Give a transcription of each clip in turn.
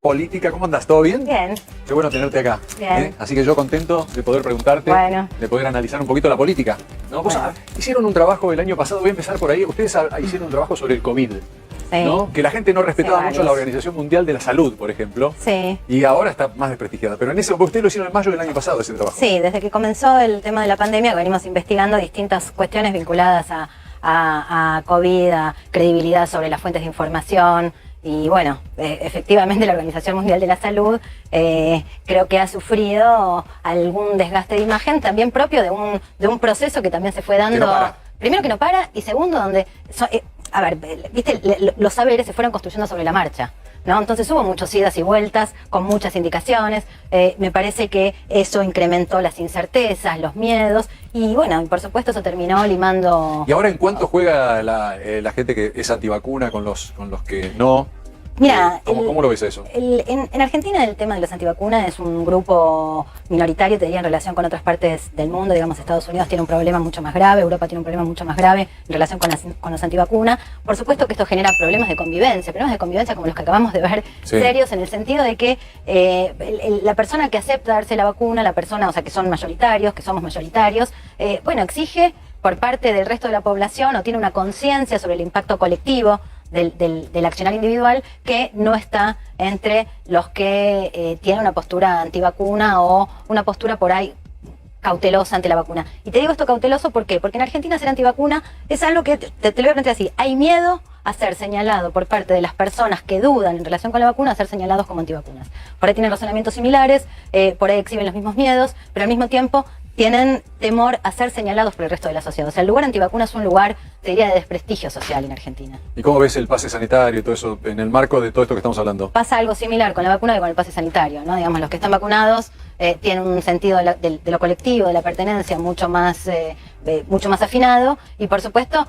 política. ¿Cómo andas? ¿Todo bien? Bien. Qué bueno tenerte acá. Bien. Así que yo contento de poder preguntarte, de poder analizar un poquito la política. ¿No? Vos hicieron un trabajo el año pasado, voy a empezar por ahí. Ustedes hicieron un trabajo sobre el COVID. Sí. ¿No? Que la gente no respetaba mucho la Organización Mundial de la Salud, por ejemplo. Sí. Y ahora está más desprestigiada. Pero en eso, ustedes lo hicieron en mayo del año pasado, ese trabajo. Sí, desde que comenzó el tema de la pandemia venimos investigando distintas cuestiones vinculadas a COVID, a credibilidad sobre las fuentes de información. Y bueno, efectivamente la Organización Mundial de la Salud creo que ha sufrido algún desgaste de imagen también propio de un proceso que también se fue dando. Que no para. Primero que no para y segundo donde... a ver, viste, los saberes se fueron construyendo sobre la marcha, ¿no? Entonces hubo muchos idas y vueltas, con muchas indicaciones. Me parece que eso incrementó las incertezas, los miedos, y bueno, por supuesto eso terminó limando... ¿Y ahora en cuánto juega la gente que es antivacuna con los que no? Mira, ¿Cómo lo ves eso? En Argentina el tema de los antivacunas es un grupo minoritario, te diría, en relación con otras partes del mundo. Digamos, Estados Unidos tiene un problema mucho más grave, Europa tiene un problema mucho más grave en relación con los antivacunas. Por supuesto que esto genera problemas de convivencia como los que acabamos de ver, sí, serios, en el sentido de que la persona que acepta darse la vacuna, la persona, o sea, que son mayoritarios, que somos mayoritarios, bueno, exige por parte del resto de la población o tiene una conciencia sobre el impacto colectivo del accionar individual que no está entre los que tienen una postura antivacuna o una postura por ahí cautelosa ante la vacuna. Y te digo esto cauteloso, ¿por qué? Porque en Argentina ser antivacuna es algo que, te lo voy a plantear así, hay miedo a ser señalado por parte de las personas que dudan en relación con la vacuna a ser señalados como antivacunas. Por ahí tienen razonamientos similares, por ahí exhiben los mismos miedos, pero al mismo tiempo tienen temor a ser señalados por el resto de la sociedad. O sea, el lugar antivacuna es un lugar, te diría, de desprestigio social en Argentina. ¿Y cómo ves el pase sanitario y todo eso en el marco de todo esto que estamos hablando? Pasa algo similar con la vacuna que con el pase sanitario, ¿no? Digamos, los que están vacunados tienen un sentido de lo colectivo, de la pertenencia mucho más afinado y, por supuesto,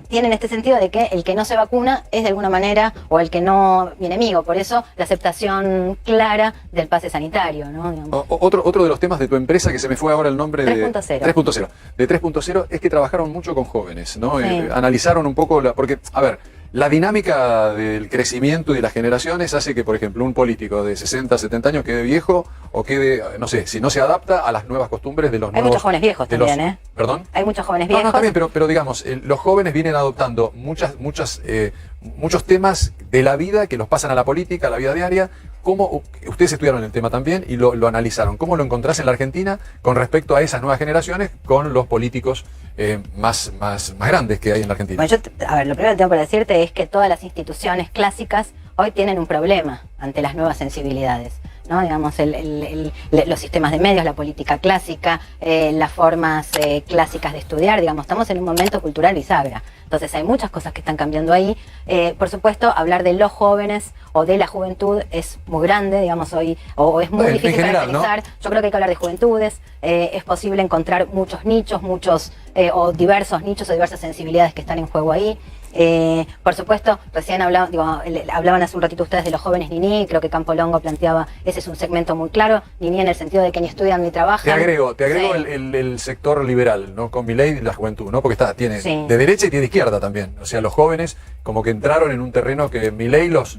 tienen este sentido de que el que no se vacuna es de alguna manera, o el que no, mi enemigo. Por eso la aceptación clara del pase sanitario, ¿no? Otro de los temas de tu empresa, que se me fue ahora el nombre, 3.0. 3.0. De 3.0 es que trabajaron mucho con jóvenes, ¿no? Sí. Analizaron un poco, porque, a ver, la dinámica del crecimiento y de las generaciones hace que, por ejemplo, un político de 60, 70 años quede viejo o quede, no sé, si no se adapta a las nuevas costumbres de los nuevos... Hay muchos jóvenes viejos también, ¿eh? ¿Perdón? Hay muchos jóvenes viejos. No, también, pero digamos, los jóvenes vienen adoptando muchos temas de la vida que los pasan a la política, a la vida diaria. ¿Cómo ustedes estudiaron el tema también y lo analizaron? ¿Cómo lo encontrás en la Argentina con respecto a esas nuevas generaciones con los políticos más grandes que hay en la Argentina? Bueno, a ver, lo primero que tengo para decirte es que todas las instituciones clásicas hoy tienen un problema ante las nuevas sensibilidades, ¿no? Digamos, los sistemas de medios, la política clásica, las formas clásicas de estudiar, digamos, estamos en un momento cultural bisagra. Entonces hay muchas cosas que están cambiando ahí. Por supuesto, hablar de los jóvenes o de la juventud es muy grande, digamos, hoy, o es muy difícil de analizar, ¿no? Yo creo que hay que hablar de juventudes, es posible encontrar muchos nichos, o diversos nichos o diversas sensibilidades que están en juego ahí. Por supuesto, recién hablaban hace un ratito ustedes de los jóvenes niní, creo que Campo Longo planteaba, ese es un segmento muy claro, niní en el sentido de que ni estudian ni trabajan. Te agrego sí, el sector liberal, ¿no? Con Milei y la juventud, ¿no? Porque tiene sí, de derecha y tiene de izquierda también. O sea, los jóvenes como que entraron en un terreno que Milei los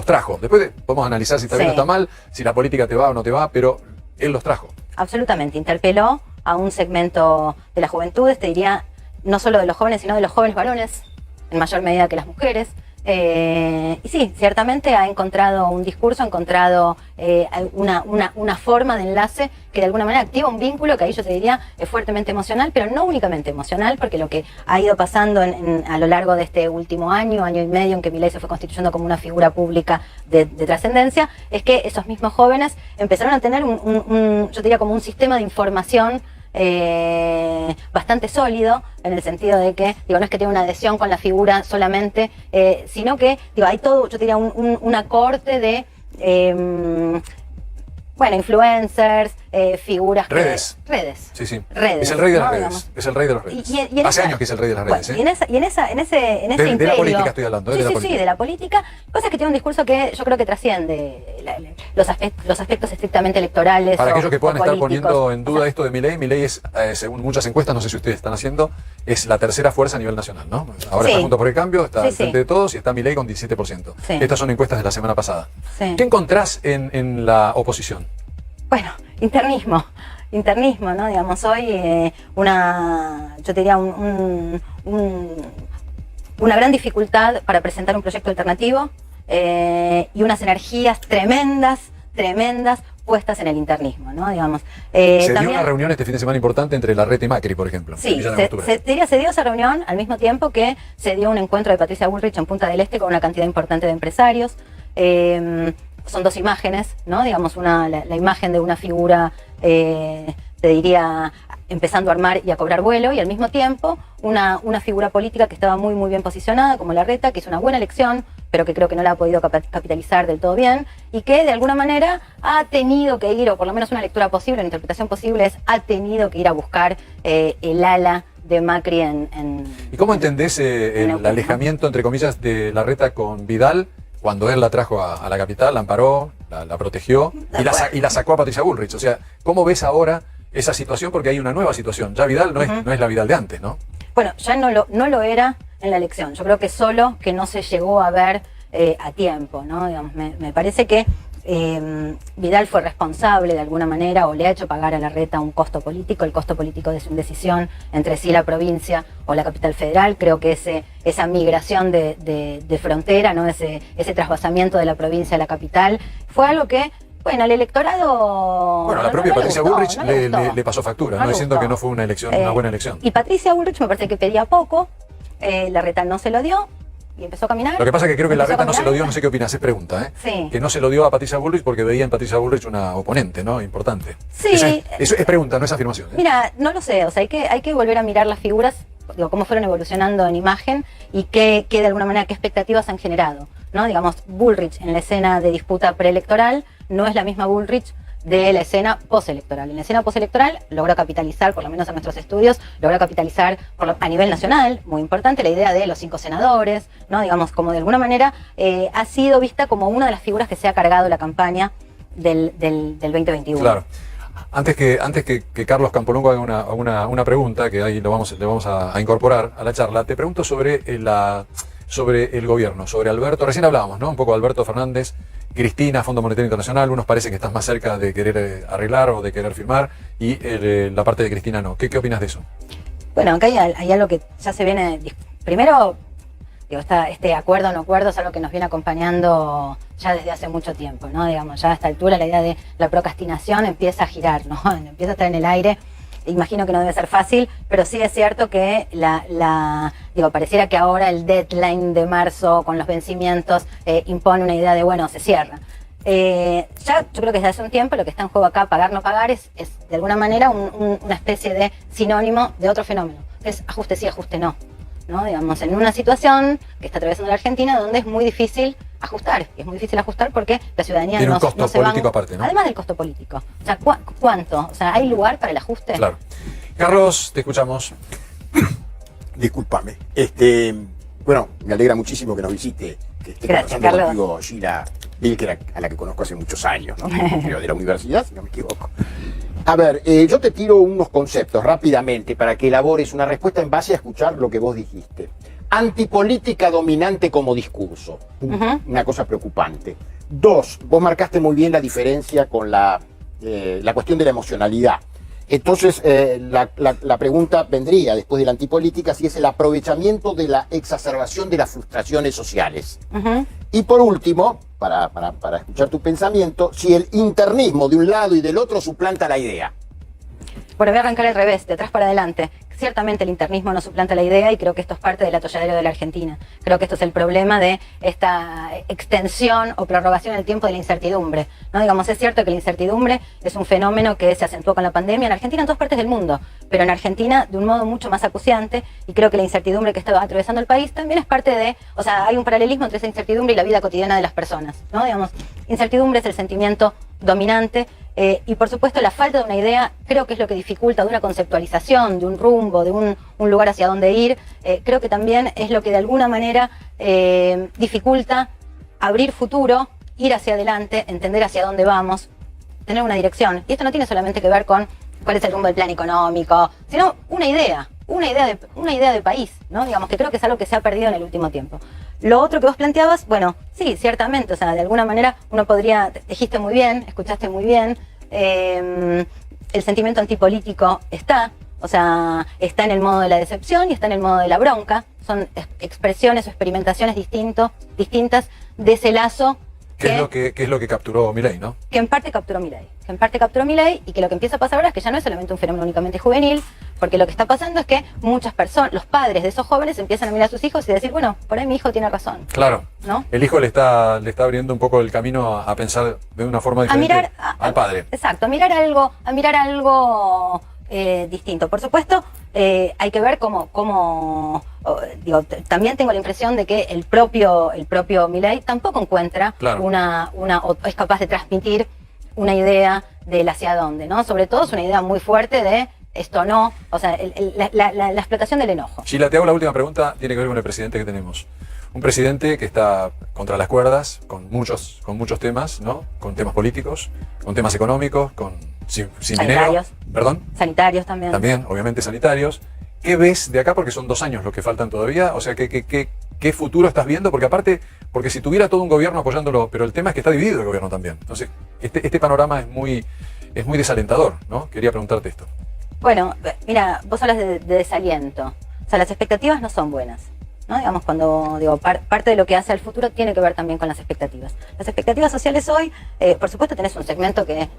trajo. Después podemos analizar si está bien o está mal, si la política te va o no te va, pero él los trajo. Absolutamente, interpeló a un segmento de la juventud, te diría, no solo de los jóvenes, sino de los jóvenes varones, en mayor medida que las mujeres. Y sí, ciertamente ha encontrado un discurso, ha encontrado una forma de enlace que de alguna manera activa un vínculo que ahí yo te diría es fuertemente emocional, pero no únicamente emocional, porque lo que ha ido pasando a lo largo de este último año y medio en que Milei se fue constituyendo como una figura pública de trascendencia, es que esos mismos jóvenes empezaron a tener yo diría como un sistema de información bastante sólido, en el sentido de que, no es que tenga una adhesión con la figura solamente, sino que, hay todo, yo diría, una corte de, influencers, figuras Redes. Redes. Sí, sí. Redes, Es el rey de las ¿no? redes. Digamos. Es el rey de las redes. Y en Hace esa- años que es el rey de las redes. Bueno, y en ese De la imperio, política estoy hablando, sí, de la sí, política. sí, de la política. Pasa que tiene un discurso que yo creo que trasciende los aspectos estrictamente electorales. Para aquellos que puedan estar políticos. poniendo en duda O sea, esto de Milei es, según muchas encuestas, no sé si ustedes están haciendo, es la tercera fuerza a nivel nacional, ¿no? Ahora Sí. está Juntos por el Cambio, está Sí, al frente sí. de todos y está Milei con 17%. Sí. Estas son encuestas de la semana pasada. Sí. ¿Qué encontrás en la oposición? Bueno, internismo, ¿no? Digamos, hoy yo te diría una gran dificultad para presentar un proyecto alternativo y unas energías tremendas puestas en el internismo, ¿no? Digamos. Se dio También, una reunión este fin de semana importante entre Larreta y Macri, por ejemplo. en sí, Villa se Langostura. dio esa reunión al mismo tiempo que se dio un encuentro de Patricia Bullrich en Punta del Este con una cantidad importante de empresarios. Son dos imágenes, ¿no? Digamos, la imagen de una figura, te diría, empezando a armar y a cobrar vuelo, y al mismo tiempo una figura política que estaba muy bien posicionada, como Larreta, que hizo una buena elección, pero que creo que no la ha podido capitalizar del todo bien, y que de alguna manera ha tenido que ir, o por lo menos una lectura posible, una interpretación posible es, ha tenido que ir a buscar el ala de Macri ¿Y cómo entendés el Neuquén, alejamiento, entre comillas, de Larreta con Vidal cuando él la trajo a la capital, la amparó, la protegió y la sacó a Patricia Bullrich? O sea, ¿cómo ves ahora esa situación? Porque hay una nueva situación. Ya Vidal no es la Vidal de antes, ¿no? Bueno, ya no lo era en la elección. Yo creo que solo que no se llegó a ver a tiempo, ¿no? Digamos, me parece que Vidal fue responsable de alguna manera o le ha hecho pagar a Larreta un costo político, el costo político de su indecisión entre si la provincia o la capital federal. Creo que esa migración de frontera, ¿no? Ese trasvasamiento de la provincia a la capital, fue algo que, bueno, al electorado... Bueno, a la propia Patricia Bullrich no le gustó. le pasó factura, No ¿no? le Diciendo gustó. que no fue una elección, una buena elección. Y Patricia Bullrich me parece que pedía poco, Larreta no se lo dio y empezó a caminar. Lo que pasa es que creo que Empezó a Larreta no se lo caminar. dio, no sé qué opinas, es pregunta, ¿eh? Sí. Que no se lo dio a Patricia Bullrich porque veía en Patricia Bullrich una oponente, ¿no? Importante. Sí. Eso es pregunta, no es afirmación. ¿eh? Mira, no lo sé, o sea, hay que volver a mirar las figuras, digo, cómo fueron evolucionando en imagen y qué de alguna manera, qué expectativas han generado, ¿no? Digamos, Bullrich en la escena de disputa preelectoral no es la misma Bullrich de la escena postelectoral. En la escena postelectoral logró capitalizar, por lo menos en nuestros estudios, logró capitalizar a nivel nacional, muy importante, la idea de los 5 senadores, ¿no? Digamos, como de alguna manera ha sido vista como una de las figuras que se ha cargado la campaña del 2021. Claro. Antes que Carlos Campolongo haga una pregunta, que ahí le vamos a incorporar a la charla, te pregunto sobre el gobierno, sobre Alberto. Recién hablábamos, ¿no? Un poco de Alberto Fernández, Cristina, Fondo Monetario Internacional. Unos parece que estás más cerca de querer arreglar o de querer firmar, y la parte de Cristina no. ¿Qué opinas de eso? Bueno, acá hay algo que ya se viene... Primero, digo, este acuerdo o no acuerdo es algo que nos viene acompañando ya desde hace mucho tiempo, ¿no? Digamos, ya a esta altura la idea de la procrastinación empieza a girar, ¿no? Empieza a estar en el aire. Imagino que no debe ser fácil, pero sí es cierto que pareciera que ahora el deadline de marzo con los vencimientos impone una idea de, bueno, se cierra. Ya yo creo que desde hace un tiempo lo que está en juego acá, pagar no pagar, es de alguna manera una especie de sinónimo de otro fenómeno, que es ajuste sí, ajuste no. ¿No? Digamos, en una situación que está atravesando la Argentina donde es muy difícil ajustar. Y es muy difícil ajustar porque la ciudadanía Tiene no, un costo no se político va. aparte, ¿no? Además del costo político. O sea, ¿cuánto? O sea, ¿hay lugar para el ajuste? Claro. Carlos, te escuchamos. Discúlpame. Bueno, me alegra muchísimo que nos visite, que esté Gracias, conversando Carlos. contigo Gila Bilker, a la que conozco hace muchos años, ¿no? Creo de la universidad, si no me equivoco. A ver, yo te tiro unos conceptos rápidamente para que elabores una respuesta en base a escuchar lo que vos dijiste. Antipolítica dominante como discurso. Una cosa preocupante. 2, vos marcaste muy bien la diferencia con la cuestión de la emocionalidad. Entonces, la pregunta vendría después de la antipolítica, si es el aprovechamiento de la exacerbación de las frustraciones sociales. Y por último, para escuchar tu pensamiento, si el internismo de un lado y del otro suplanta la idea. Bueno, voy a arrancar al revés, de atrás para adelante. Ciertamente el internismo no suplanta la idea y creo que esto es parte del atolladero de la Argentina. Creo que esto es el problema de esta extensión o prorrogación en el tiempo de la incertidumbre, ¿no? Digamos, es cierto que la incertidumbre es un fenómeno que se acentuó con la pandemia en Argentina, en todas partes del mundo, pero en Argentina de un modo mucho más acuciante, y creo que la incertidumbre que está atravesando el país también es parte de, o sea, hay un paralelismo entre esa incertidumbre y la vida cotidiana de las personas, ¿no? Digamos, incertidumbre es el sentimiento dominante. Y por supuesto la falta de una idea creo que es lo que dificulta, de una conceptualización, de un rumbo, de un lugar hacia dónde ir. Creo que también es lo que de alguna manera dificulta abrir futuro, ir hacia adelante, entender hacia dónde vamos, tener una dirección. Y esto no tiene solamente que ver con cuál es el rumbo del plan económico, sino una idea de país, ¿no? Digamos que creo que es algo que se ha perdido en el último tiempo. Lo otro que vos planteabas, bueno, sí, ciertamente, o sea, de alguna manera uno podría, dijiste muy bien, escuchaste muy bien, el sentimiento antipolítico está, o sea, está en el modo de la decepción y está en el modo de la bronca, son expresiones o experimentaciones distintas de ese lazo ¿Qué es lo que capturó Milei, no? que en parte capturó Milei, y que lo que empieza a pasar ahora es que ya no es solamente un fenómeno únicamente juvenil, porque lo que está pasando es que muchas personas, los padres de esos jóvenes empiezan a mirar a sus hijos y decir, bueno, por ahí mi hijo tiene razón. Claro, ¿no? El hijo le está abriendo un poco el camino a pensar de una forma diferente al padre. Exacto, a mirar algo distinto. Por supuesto, hay que ver también tengo la impresión de que el propio Milei tampoco encuentra o es capaz de transmitir una idea del hacia dónde, ¿no? Sobre todo es una idea muy fuerte de esto no, o sea, la explotación del enojo. Sheila, te hago la última pregunta, tiene que ver con el presidente que tenemos. Un presidente que está contra las cuerdas, con muchos temas, ¿no? Con temas políticos, con temas económicos, sin dinero. ¿Perdón? Sanitarios también. También, obviamente sanitarios. ¿Qué ves de acá? Porque son 2 años los que faltan todavía. O sea, ¿qué futuro estás viendo? Porque aparte, porque si tuviera todo un gobierno apoyándolo, pero el tema es que está dividido el gobierno también. Entonces, este panorama es muy desalentador, ¿no? Quería preguntarte esto. Bueno, mira, vos hablas de desaliento. O sea, las expectativas no son buenas, ¿no? Digamos, cuando digo parte de lo que hace al futuro tiene que ver también con las expectativas. Las expectativas sociales hoy, por supuesto tenés un segmento que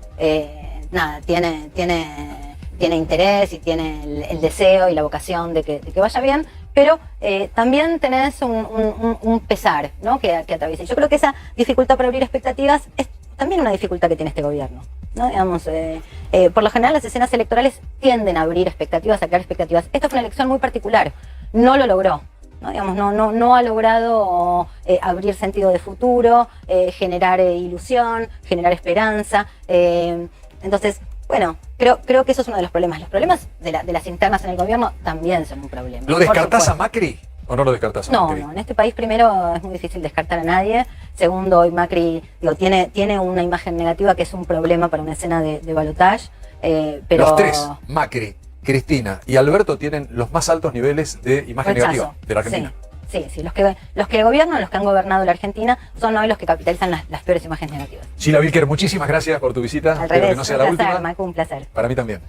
tiene interés y tiene el deseo y la vocación de que vaya bien, pero también tenés un pesar, ¿no? que atraviesa. Yo creo que esa dificultad para abrir expectativas es también una dificultad que tiene este gobierno, ¿no? Digamos, por lo general las escenas electorales tienden a abrir expectativas, a crear expectativas. Esta fue una elección muy particular, no lo logró. ¿No? Digamos, no ha logrado abrir sentido de futuro, generar ilusión, generar esperanza. Entonces, bueno, creo que eso es uno de los problemas. Los problemas de las internas en el gobierno también son un problema. ¿Lo descartás a Macri o no lo descartás a Macri? No, en este país primero es muy difícil descartar a nadie. Segundo, hoy Macri tiene una imagen negativa que es un problema para una escena de balotaje. Pero los tres, Macri, Cristina y Alberto, tienen los más altos niveles de imagen negativa de la Argentina. Sí, los que gobiernan, los que han gobernado la Argentina, son hoy los que capitalizan las peores imágenes negativas. Sheila Bilker, muchísimas gracias por tu visita. Al Espero revés, que no sea la última. Marco, un placer. Para mí también.